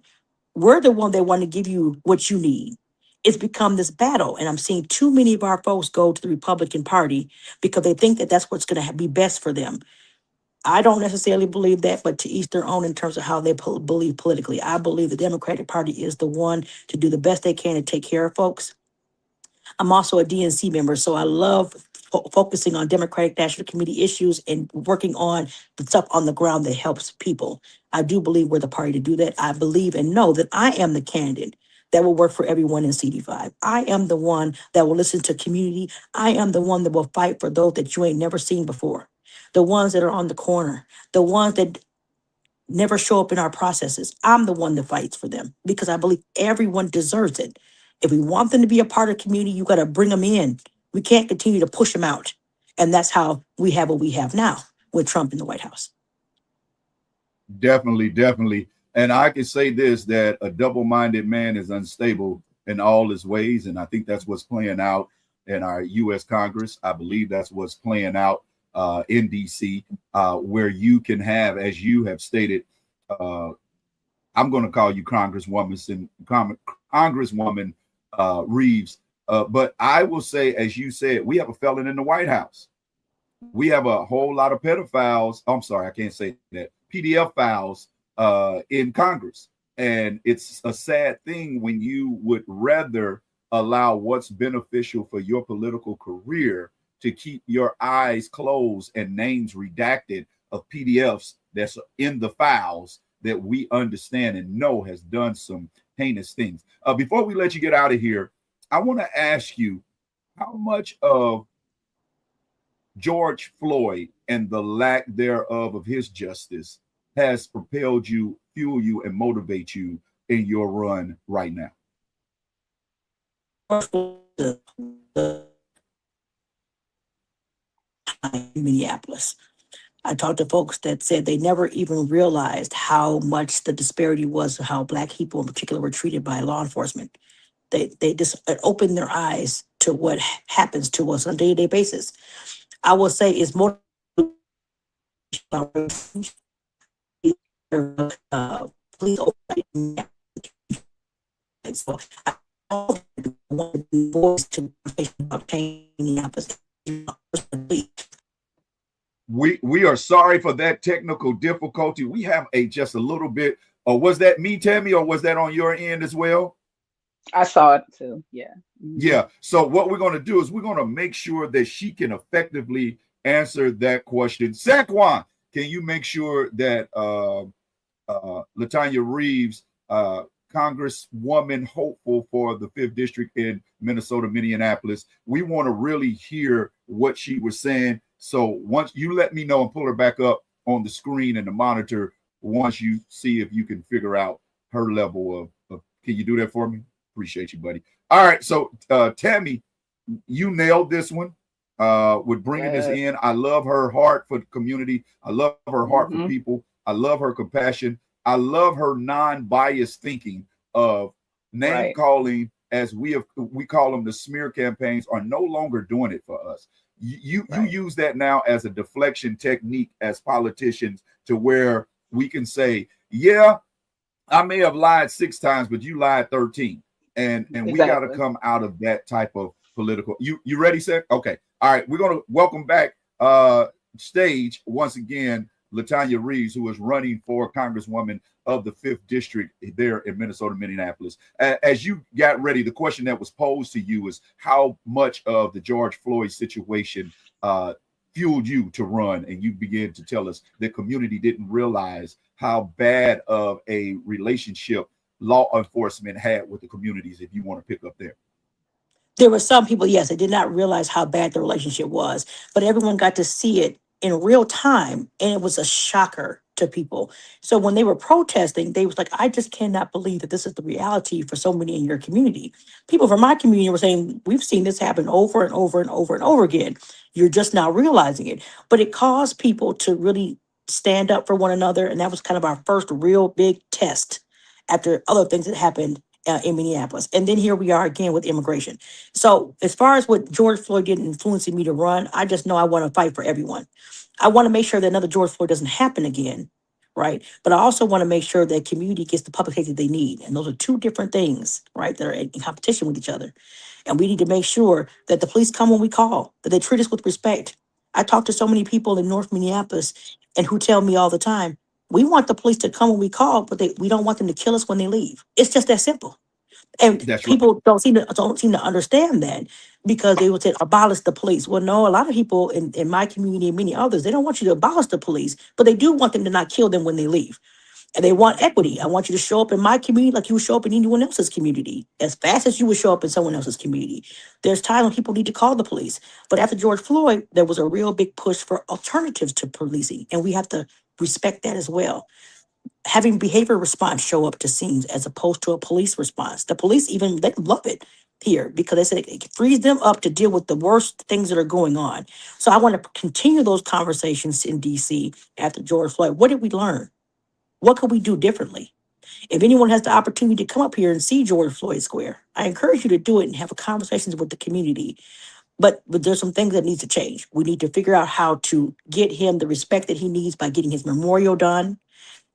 We're the one that want to give you what you need. It's become this battle. And I'm seeing too many of our folks go to the Republican Party because they think that that's what's going to be best for them. I don't necessarily believe that, but to each their own in terms of how they believe politically. I believe the Democratic Party is the one to do the best they can to take care of folks. I'm also a DNC member, so I love focusing on Democratic National Committee issues and working on the stuff on the ground that helps people. I do believe we're the party to do that. I believe and know that I am the candidate that will work for everyone in CD5. I am the one that will listen to community. I am the one that will fight for those that you ain't never seen before. The ones that are on the corner, the ones that never show up in our processes. I'm the one that fights for them because I believe everyone deserves it. If we want them to be a part of the community, you got to bring them in. We can't continue to push them out. And that's how we have what we have now with Trump in the White House. Definitely, definitely. And I can say this, that a double-minded man is unstable in all his ways. And I think that's what's playing out in our U.S. Congress. I believe that's what's playing out in D.C., where you can have, as you have stated, I'm going to call you Congresswoman Reeves. But I will say, as you said, we have a felon in the White House. We have a whole lot of pedophiles. I'm sorry, I can't say that. PDF files in Congress. And it's a sad thing when you would rather allow what's beneficial for your political career to keep your eyes closed and names redacted of PDFs that's in the files that we understand and know has done some heinous things. Before we let you get out of here, I want to ask you, how much of George Floyd and the lack thereof of his justice has propelled you, fuel you, and motivate you in your run right now? Minneapolis. I talked to folks that said they never even realized how much the disparity was, how Black people in particular were treated by law enforcement. They just opened their eyes to what happens to us on a day-to-day basis. I will say it's more please so I want the voice to obtain the opposite. We are sorry for that technical difficulty. We have just a little bit. Or was that me, Tammy, or was that on your end as well? I saw it too. Yeah. Yeah. So what we're going to do is we're going to make sure that she can effectively answer that question. Saquon, can you make sure that LaTonya Reeves, Congresswoman hopeful for the 5th District in Minnesota, Minneapolis, we want to really hear what she was saying. So once you let me know and pull her back up on the screen and the monitor, once you see if you can figure out her level of can you do that for me? Appreciate you, buddy. All right. So Tammy, you nailed this one with bringing this in. I love her heart for the community. I love her heart for people. I love her compassion. I love her non-biased thinking of name calling, as we call them, the smear campaigns are no longer doing it for us. You use that now as a deflection technique as politicians, to where we can say, yeah, I may have lied 6 times, but you lied 13. And we got to come out of that type of political. You ready, Seth? Okay. All right. We're going to welcome back stage once again LaTonya Reeves, who is running for Congresswoman of the 5th District there in Minnesota, Minneapolis. As you got ready, the question that was posed to you is how much of the George Floyd situation fueled you to run, and you began to tell us the community didn't realize how bad of a relationship law enforcement had with the communities, if you want to pick up there. There were some people, yes, they did not realize how bad the relationship was, but everyone got to see it in real time, and it was a shocker to people. So when they were protesting, they was like, I just cannot believe that this is the reality for so many in your community. People from my community were saying, we've seen this happen over and over and over and over again. You're just now realizing it. But it caused people to really stand up for one another, and that was kind of our first real big test after other things that happened in Minneapolis. And then here we are again with immigration. So as far as what George Floyd did influencing me to run, I just know I want to fight for everyone. I want to make sure that another George Floyd doesn't happen again, right? But I also want to make sure that community gets the public safety they need. And those are two different things, right, that are in competition with each other. And we need to make sure that the police come when we call, that they treat us with respect. I talked to so many people in North Minneapolis and who tell me all the time, we want the police to come when we call, but we don't want them to kill us when they leave. It's just that simple. And That's right. people don't seem to understand that, because they would say abolish the police. Well, no, a lot of people in my community and many others, they don't want you to abolish the police, but they do want them to not kill them when they leave. And they want equity. I want you to show up in my community like you would show up in anyone else's community, as fast as you would show up in someone else's community. There's times when people need to call the police. But after George Floyd, there was a real big push for alternatives to policing. And we have to respect that as well. Having behavior response show up to scenes as opposed to a police response. The police even, they love it here because they said it frees them up to deal with the worst things that are going on. So I want to continue those conversations in DC after George Floyd. What did we learn? What could we do differently? If anyone has the opportunity to come up here and see George Floyd Square, I encourage you to do it and have a conversations with the community. But there's some things that need to change. We need to figure out how to get him the respect that he needs by getting his memorial done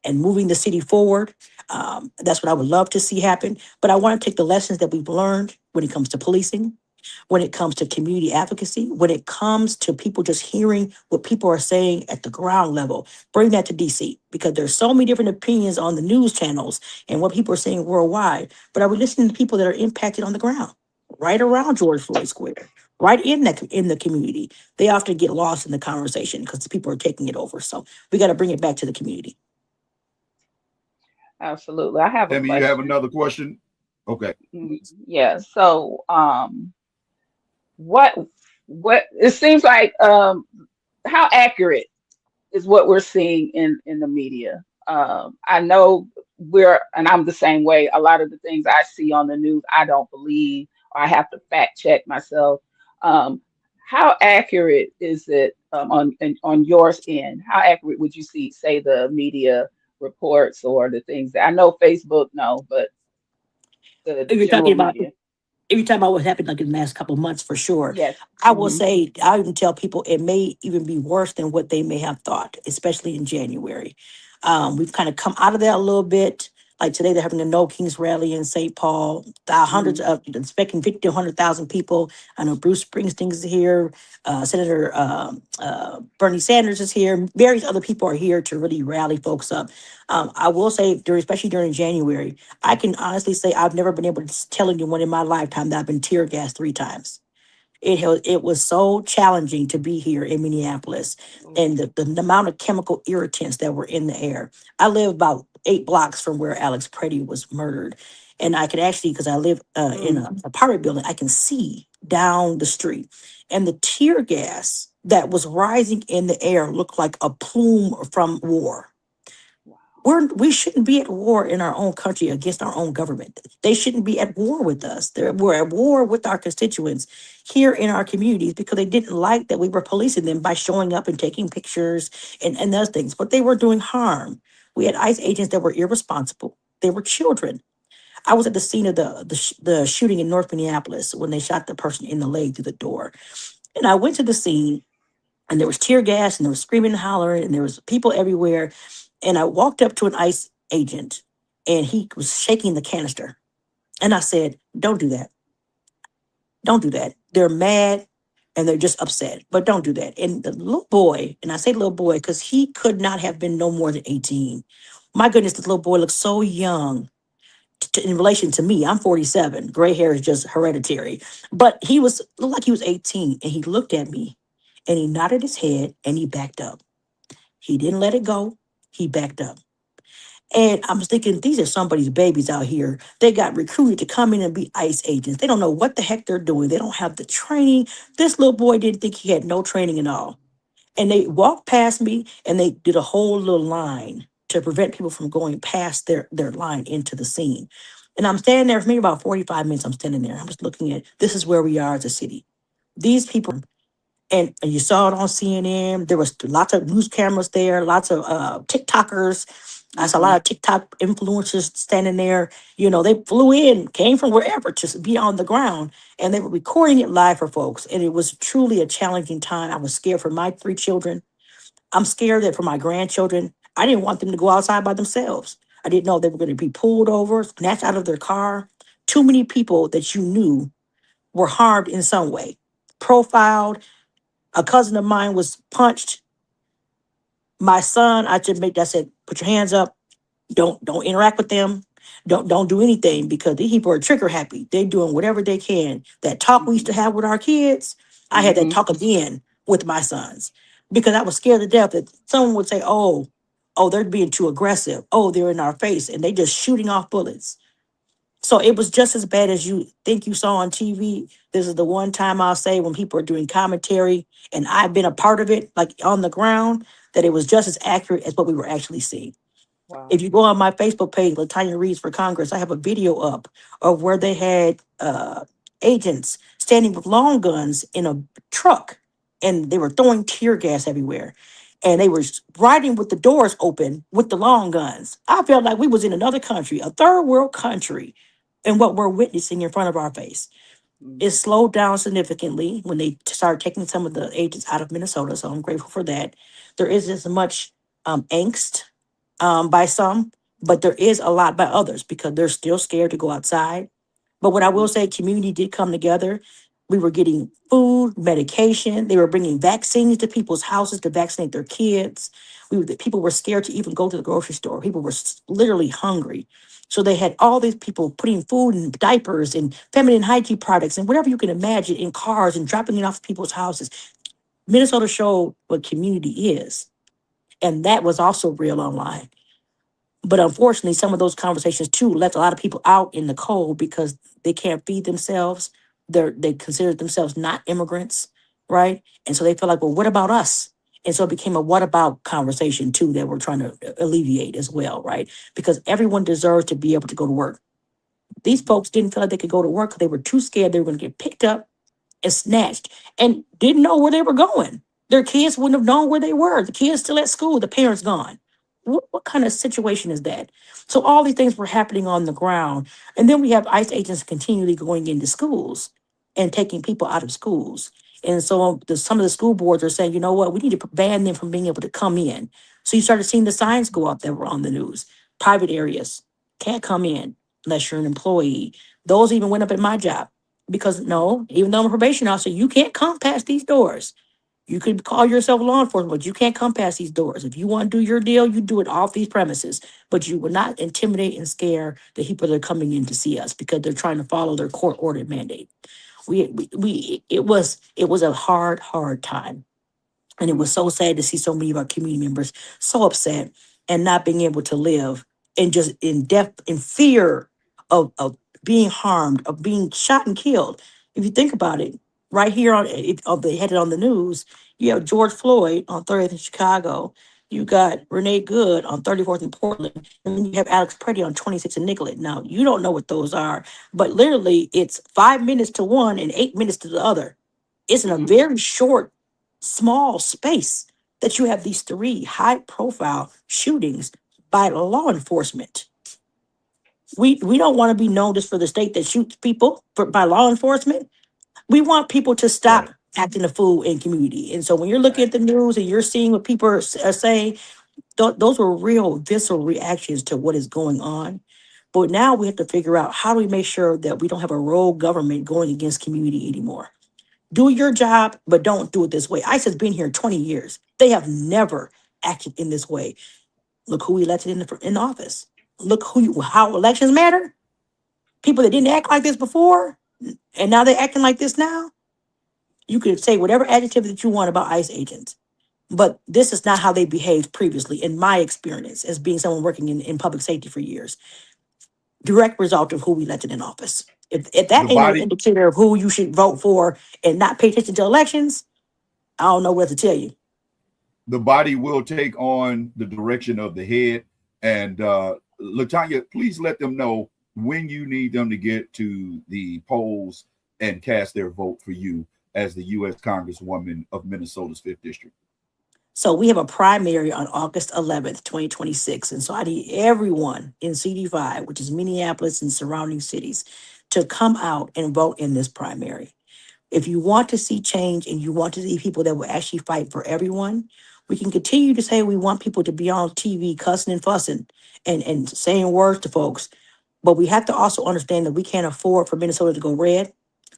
and moving the city forward. That's what I would love to see happen. But I want to take the lessons that we've learned when it comes to policing, when it comes to community advocacy, when it comes to people just hearing what people are saying at the ground level, bring that to DC, because there's so many different opinions on the news channels and what people are saying worldwide. But are we listening to people that are impacted on the ground, right around George Floyd Square, right in the community? They often get lost in the conversation because people are taking it over. So we got to bring it back to the community. Absolutely. I have a Emmy, you have question. another question? Okay. Yeah. So, what it seems like, how accurate is what we're seeing in the media? I know and I'm the same way. A lot of the things I see on the news, I don't believe, or I have to fact check myself. Um, how accurate is it, on yours end? How accurate would you say the media reports or the things that I know Facebook, no, but the If you're talking general about media? if you're talking about what happened like in the last couple of months, for sure. Yes. I will say, I even tell people it may even be worse than what they may have thought, especially in January. We've kind of come out of that a little bit. Like today, they're having a No Kings rally in St. Paul. Hundreds Mm-hmm. of, expecting 50 to 100,000 people. I know Bruce Springsteen's here. Senator Bernie Sanders is here. Various other people are here to really rally folks up. I will say, especially during January, I can honestly say I've never been able to tell anyone in my lifetime that I've been tear gassed 3 times. It was so challenging to be here in Minneapolis, and the amount of chemical irritants that were in the air. I live about 8 blocks from where Alex Preddy was murdered. And I could actually, because I live in Mm. an apartment building, I can see down the street. And the tear gas that was rising in the air looked like a plume from war. We shouldn't be at war in our own country against our own government. They shouldn't be at war with us. We're at war with our constituents here in our communities because they didn't like that we were policing them by showing up and taking pictures and those things. But they were doing harm. We had ICE agents that were irresponsible. They were children. I was at the scene of the shooting in North Minneapolis when they shot the person in the leg through the door. And I went to the scene, and there was tear gas and there was screaming and hollering and there was people everywhere. And I walked up to an ICE agent, and he was shaking the canister. And I said, don't do that. Don't do that. They're mad and they're just upset, but don't do that. And the little boy, and I say little boy because he could not have been no more than 18. My goodness, the little boy looked so young in relation to me. I'm 47. Gray hair is just hereditary. But looked like he was 18, and he looked at me and he nodded his head and he backed up. He didn't let it go. He backed up. And I was thinking, these are somebody's babies out here. They got recruited to come in and be ICE agents. They don't know what the heck they're doing. They don't have the training. This little boy didn't think he had no training at all. And they walked past me and they did a whole little line to prevent people from going past their line into the scene. And I'm standing there for maybe about 45 minutes. I'm standing there. I'm just looking at this is where we are as a city. These people, and you saw it on CNN. There was lots of news cameras there, lots of TikTokers. I saw a Mm-hmm. lot of TikTok influencers standing there. They flew in, came from wherever to be on the ground, and they were recording it live for folks. And it was truly a challenging time. I was scared for my 3 children. I'm scared that for my grandchildren, I didn't want them to go outside by themselves. I didn't know they were going to be pulled over, snatched out of their car. Too many people that you knew were harmed in some way, profiled. A cousin of mine was punched. My son, I said, put your hands up. Don't interact with them. Don't do anything because these people are trigger happy. They're doing whatever they can. That talk we used to have with our kids, I had that Mm-hmm. talk again with my sons because I was scared to death that someone would say, "Oh, they're being too aggressive. Oh, they're in our face and they just shooting off bullets." So it was just as bad as you think you saw on TV. This is the one time I'll say when people are doing commentary and I've been a part of it, like on the ground, that it was just as accurate as what we were actually seeing. Wow. If you go on my Facebook page, LaTonya Reeves for Congress, I have a video up of where they had agents standing with long guns in a truck and they were throwing tear gas everywhere. And they were riding with the doors open with the long guns. I felt like we was in another country, a third world country, and what we're witnessing in front of our face. It Mm-hmm. slowed down significantly when they started taking some of the agents out of Minnesota. So I'm grateful for that. There isn't as much angst by some, but there is a lot by others because they're still scared to go outside. But what I will say, community did come together. We were getting food, medication. They were bringing vaccines to people's houses to vaccinate their kids. People were scared to even go to the grocery store. People were literally hungry. So they had all these people putting food and diapers and feminine hygiene products and whatever you can imagine in cars and dropping it off to people's houses. Minnesota showed what community is. And that was also real online. But unfortunately, some of those conversations too left a lot of people out in the cold because they can't feed themselves. They consider themselves not immigrants, right? And so they feel like, well, what about us? And so it became a what about conversation too that we're trying to alleviate as well, right? Because everyone deserves to be able to go to work. These folks didn't feel like they could go to work because they were too scared they were going to get picked up and snatched and didn't know where they were going. Their kids wouldn't have known where they were. The kids still at school, the parents gone. What kind of situation is that? So all these things were happening on the ground. And then we have ICE agents continually going into schools and taking people out of schools. And so some of the school boards are saying, you know what, we need to ban them from being able to come in. So you started seeing the signs go up that were on the news. Private areas can't come in unless you're an employee. Those even went up at my job because no, even though I'm a probation officer, you can't come past these doors. You could call yourself law enforcement, but you can't come past these doors. If you want to do your deal, you do it off these premises. But you will not intimidate and scare the people that are coming in to see us because they're trying to follow their court ordered mandate. It was a hard time. And it was so sad to see so many of our community members so upset and not being able to live and just in death, in fear of being harmed, of being shot and killed. If you think about it, right here they had it on the news, you have George Floyd on 30th in Chicago. You got Renee Good on 34th in Portland, and then you have Alex Preddy on 26th in Nicollet. Now, you don't know what those are, but literally it's 5 minutes to one and 8 minutes to the other. It's in a Mm-hmm. very short small space that you have these three high profile shootings by law enforcement. We don't want to be known just for the state that shoots people by law enforcement. We want people to stop Right. acting a fool in community. And so when you're looking at the news and you're seeing what people are saying, those were real visceral reactions to what is going on. But now we have to figure out how do we make sure that we don't have a rogue government going against community anymore. Do your job, but don't do it this way. ICE has been here 20 years. They have never acted in this way. Look who we elected in office. Look how elections matter. People that didn't act like this before, and now they're acting like this now. You could say whatever adjective that you want about ICE agents, but this is not how they behaved previously, in my experience, as being someone working in public safety for years. Direct result of who we elected in office. If The that ain't no body, indicator of who you should vote for and not pay attention to elections, I don't know what to tell you. the body will take on the direction of the head. And LaTonya, please let them know when you need them to get to the polls and cast their vote for you as the U.S. Congresswoman of Minnesota's 5th District. So we have a primary on August 11th, 2026. And so I need everyone in CD5, which is Minneapolis and surrounding cities, to come out and vote in this primary. If you want to see change and you want to see people that will actually fight for everyone, we can continue to say we want people to be on TV cussing and fussing and saying words to folks. But we have to also understand that we can't afford for Minnesota to go red.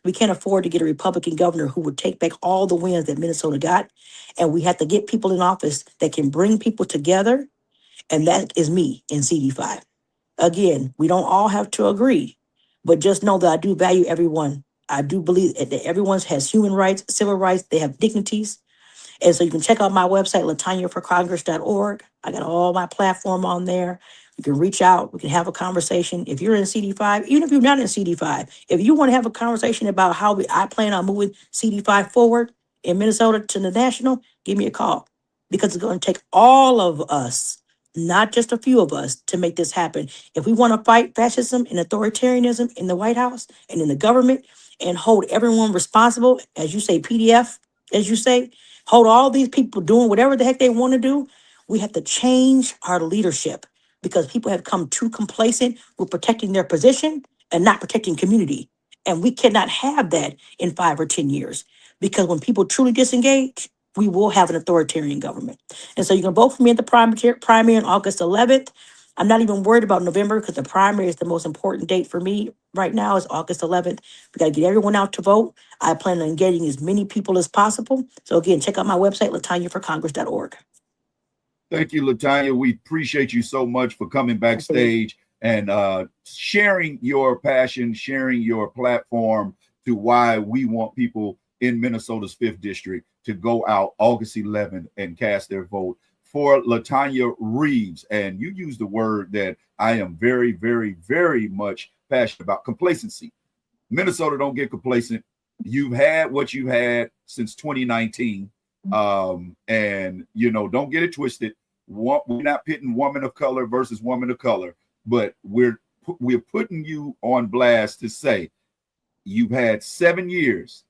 We can't afford to get a Republican governor who would take back all the wins that Minnesota got. And we have to get people in office that can bring people together. And that is me in CD5. Again, we don't all have to agree, but just know that I do value everyone. I do believe that everyone has human rights, civil rights, they have dignities. And so you can check out my website, LaTonyaforCongress.org. I got all my platform on there. You can reach out. We can have a conversation. If you're in CD5, even if you're not in CD5, if you want to have a conversation about how I plan on moving CD5 forward in Minnesota to the national, give me a call. Because it's going to take all of us, not just a few of us, to make this happen. If we want to fight fascism and authoritarianism in the White House and in the government and hold everyone responsible, as you say, PDF, as you say, hold all these people doing whatever the heck they want to do, we have to change our leadership because people have come too complacent with protecting their position and not protecting community. And we cannot have that in 5 or 10 years because when people truly disengage, we will have an authoritarian government. And so you can vote for me at the primary on August 11th. I'm not even worried about November because the primary is the most important date for me right now is August 11th. We got to get everyone out to vote. I plan on getting as many people as possible. So again, check out my website, LaTonyaForCongress.org. Thank you, LaTonya. We appreciate you so much for coming backstage and sharing your passion, sharing your platform to why we want people in Minnesota's 5th District to go out August 11th and cast their vote for LaTonya Reeves. And you used the word that I am very, very, very much passionate about: complacency. Minnesota don't get complacent. You've had what you had since 2019. And, you know, don't get it twisted. We're not pitting woman of color versus woman of color, but we're putting you on blast to say you've had 7 years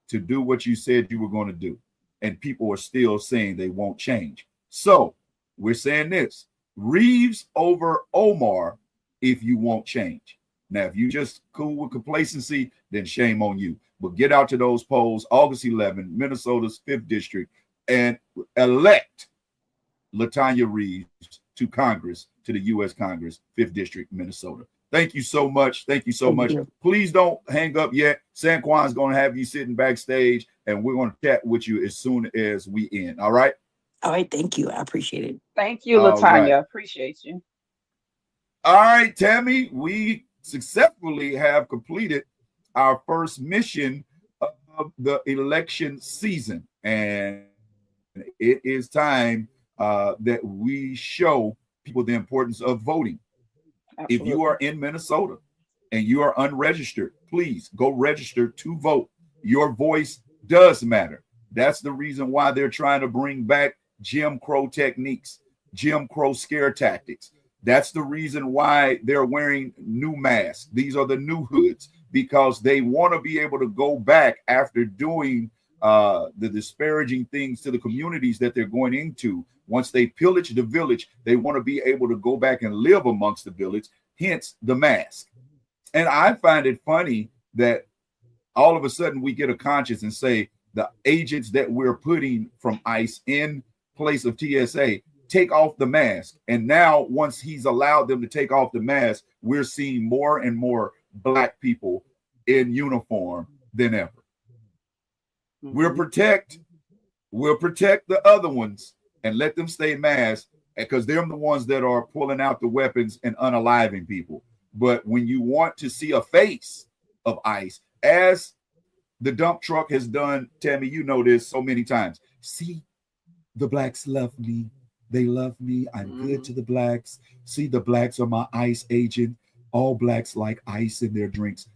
to do what you said you were going to do. And people are still saying they won't change. So we're saying this: Reeves over Omar if you won't change. Now, if you just cool with complacency, then shame on you. But get out to those polls August 11th, Minnesota's 5th District, and elect LaTonya Reeves to Congress, to the U.S. Congress, 5th District, Minnesota. Thank you so much. Thank you so much. Please don't hang up yet. Sanquan's going to have you sitting backstage, and we're going to chat with you as soon as we end. All right? All right. Thank you. I appreciate it. Thank you, LaTonya. Appreciate you. All right, Tammy, we successfully have completed our first mission of the election season, and it is time that we show people the importance of voting. Absolutely. If you are in Minnesota and you are unregistered, please go register to vote. Your voice does matter. That's the reason why they're trying to bring back Jim Crow techniques, Jim Crow scare tactics. That's the reason why they're wearing new masks. These are the new hoods, because they want to be able to go back after doing the disparaging things to the communities that they're going into. Once they pillage the village, they want to be able to go back and live amongst the village, hence the mask. And I find it funny that all of a sudden we get a conscience and say the agents that we're putting from ICE in place of TSA take off the mask. And now once he's allowed them to take off the mask, we're seeing more and more Black people in uniform than ever. Mm-hmm. We'll protect the other ones and let them stay masked, because they're the ones that are pulling out the weapons and unaliving people. But when you want to see a face of ICE, as the dump truck has done, Tammy, you know this so many times. See, the Blacks love me. They love me. I'm good to the Blacks. See, the Blacks are my ICE agent. All Blacks like ice in their drinks.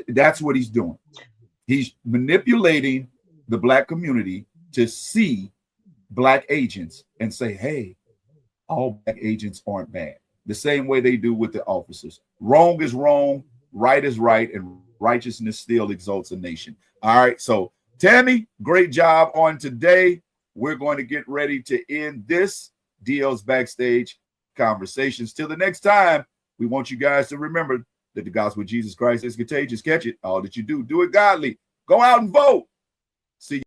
That's what he's doing. He's manipulating the Black community to see Black agents and say, hey, all Black agents aren't bad. The same way they do with the officers. Wrong is wrong, right is right, and righteousness still exalts a nation. All right, so Tammy, great job on today. We're going to get ready to end this DL's Backstage Conversations. Till the next time, we want you guys to remember that the gospel of Jesus Christ is contagious. Catch it. All that you do, do it godly. Go out and vote. See you.